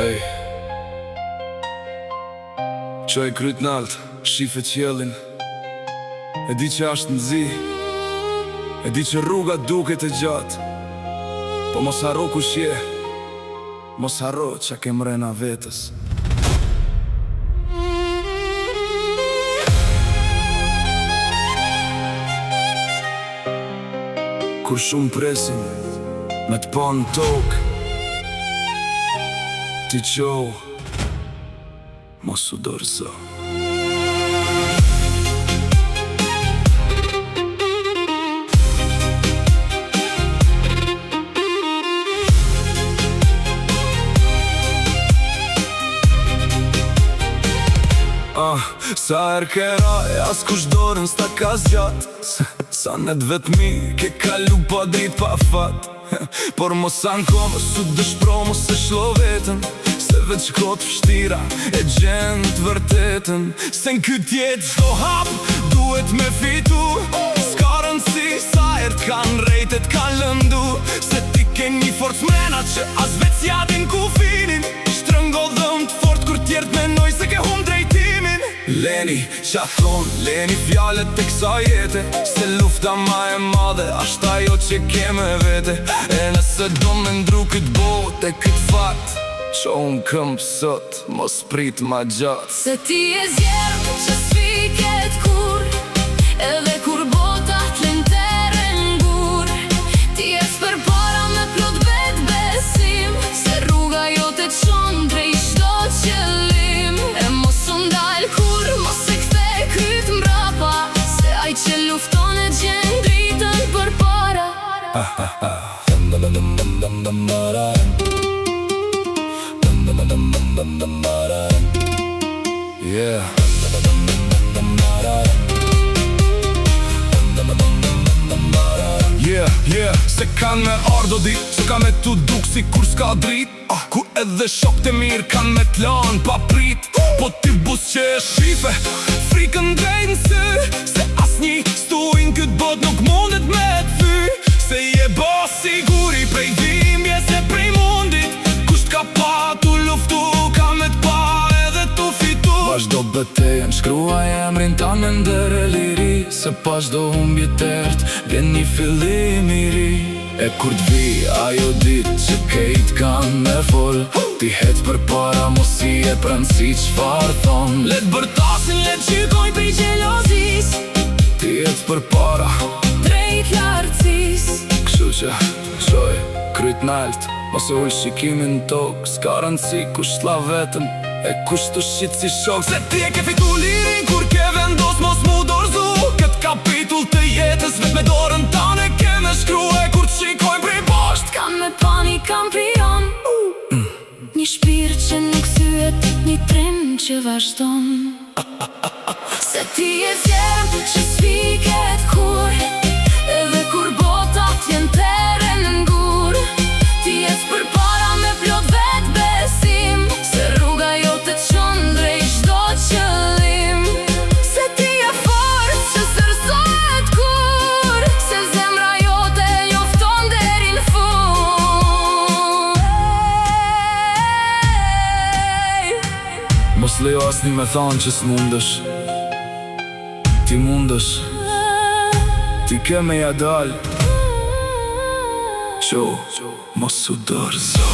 Ej, qoj kryt nalt, shife qjellin. E di që ashtë nëzi, e di që rruga duket e gjatë, po mos haro kush je, mos haro qa ke mrena vetës. Kur shumë presin, me të pa në tokë, ti qoh, mos u dorëzo. Sa er ke raj, as kush dorën s'ta ka zgjat. Sa net vetmi, ke kalu pa drit pa fat. Por mos anko, mos u dëshpro, mos e shlo vetën, se veç kot fështira e gjend të vërtetën. Se n'kyt jet çdo hap, duhet me fitu. S'ka rëndsi sa er t'kan rejtet kan lëndu, se ti ke një forcë mrena që as veç jadin ku finin. Shtrëngo dhëm t'fort kur tjertë menoj se ke hum drejtimin. Leni qa thon, leni fjallet të kësa jete, se lufta ma e madhe ashtë ajo që keme vete. E nëse do me ndru këtë botë e këtë fakt, qo unë këmë sot, mos prit ma gjatë. Se ti e zjerë që s'fiket kur, edhe kur bota t'len tere n'gur. Ti e s'per para me plot vet besim, se rruga jo te qon drejt çdo qëllim. E mos u ndal kur, mos e kthe kryt mbrapa, se aj që lufton e gjen dritën për para. Yeah. Se kan me ardo dit, se ka me tu duk si kur s'ka drit. Ku edhe shok të mirë kan me t'lan pa prit. Po ti bus që e shife, frikën drejt në sy, se asnjë stuin kët bot nuk mundet me t'thy. Se je bo siguri prej dhimbje se prej mundit, kusht ka pa tu luftu, ka me t'pa edhe tu fitu. Vazhdo betejen, shkruaj emrin ta me ndër e liri, se pa çdo humbje tert, vjen një fillim i ri. E kur t'vi ajo dit që kejt kan me fol, ti het për para, mos i e pranësi qfar thon. Let bërtasin, let qykoj prej gjelozis, ti het për para, drejt lartësis. kështu që qoj kryt nalt, mos e ull shikimin tok. S'ka rëndsi kush t'la vetën, e kush të shqit si shok. Se ti e ke fitu lirin kur ke vendos mos mu dorzu. Kët kapitull të jetës vet me dorën tane ke me shkrue. Kur t'shikojnë prej basht, Kam me pa një kampion, një shpirt që nuk thyet, një trim që vazhdon. Se ti e zjerë që s'fiket kur, edhe kur bota t'jen tere në ngur. Ti e s'për para me plot vet besim, se rruga jo të qon drejt çdo qëllim. Se ti e fort që sërsohet kur, se zemra jote njofton deri në fund. mos lejo asni me than që s'mundesh. Ti mundesh, ti ke me ja dal, qo mos u dorëzo.